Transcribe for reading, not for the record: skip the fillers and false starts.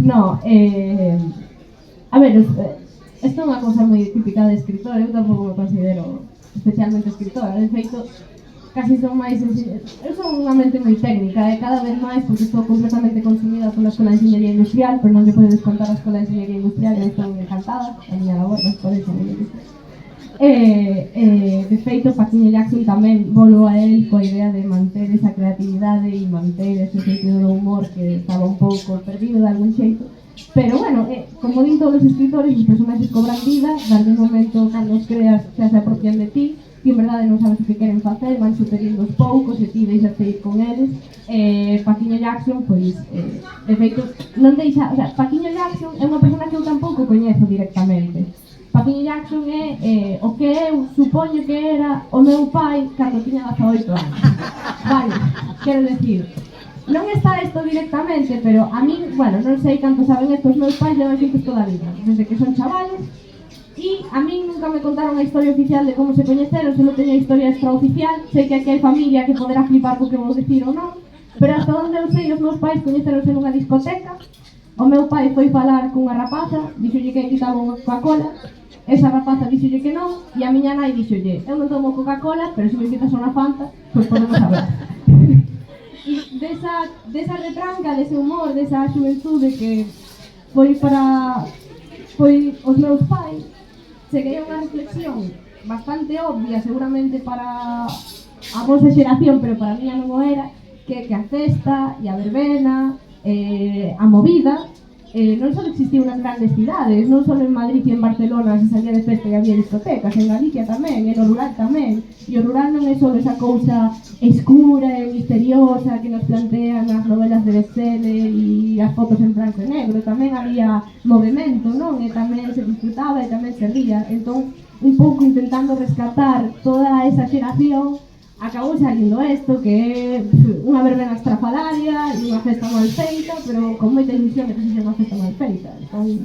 No, a ver, isto é unha cosa moi típica de escritor, eu tampouco me considero especialmente escritora, de feito, casi son máis eu son unha mente moi técnica, cada vez máis, porque estou completamente consumida pola Escola de Enxeñería Industrial, pero non lle podo descontar a Escola de Enxeñería Industrial, eu estou encantada, a miña labor na Escola de Enxeñería Industrial. De feito, Paquiño Jackson tamén volvo a él coa idea de manter esa creatividade e manter ese sentido do humor que estaba un pouco perdido de algún xeito. Pero, bueno, como din todos os escritores, os personaxes cobran vida, darde un momento, cando os creas, xa se apropian de ti, que en verdade non sabes o que queren facer, van superindo os poucos e ti deixaste ir con eles. Paquiño Jackson, pois, de feito, non deixa, o sea, Paquiño Jackson é unha persona que eu tampouco coñezo directamente. Paquiño Jackson é o que eu supoño que era o meu pai cando tiña 18 anos. Vale, quero decir, non está isto directamente, pero a min, bueno, non sei canto saben estos meus pais, levan xuntos toda a vida, desde que son chavales, e a min nunca me contaron a historia oficial de como se coñeceron, só teño a historia extraoficial, sei que aquí hai familia que poderá flipar co que vou decir ou non, pero hasta onde eu sei, os meus pais coñeceronse nunha discoteca, o meu pai foi falar cunha rapaza, dixolle que quitaba unha Coca-Cola, esa rapaza dixolle que non, e a miña nai dixolle, eu non tomo Coca-Cola, pero se me invitas a unha Fanta, pois podemos hablar. E desa retranca, dese humor, desa xuventude que foi os meus pais, cheguei a unha reflexión bastante obvia, seguramente para a vosa xeración, pero para mí non o era, que a festa e a verbena, a movida, non só existiu nas grandes cidades, non só en Madrid e en Barcelona se salía de festa e había discotecas, en Galicia tamén, en o rural tamén, e o rural non é só esa cousa escura e misteriosa que nos plantean as novelas de bestseller e as fotos en branco e negro, tamén había movimento, non? E tamén se disfrutaba e tamén se ría, entón, un pouco intentando rescatar toda esa xeración, acabou salindo isto, que é unha verbena estrafalaria e unha festa mal feita, pero con moita ilusión de que se xa unha festa mal feita. Entón,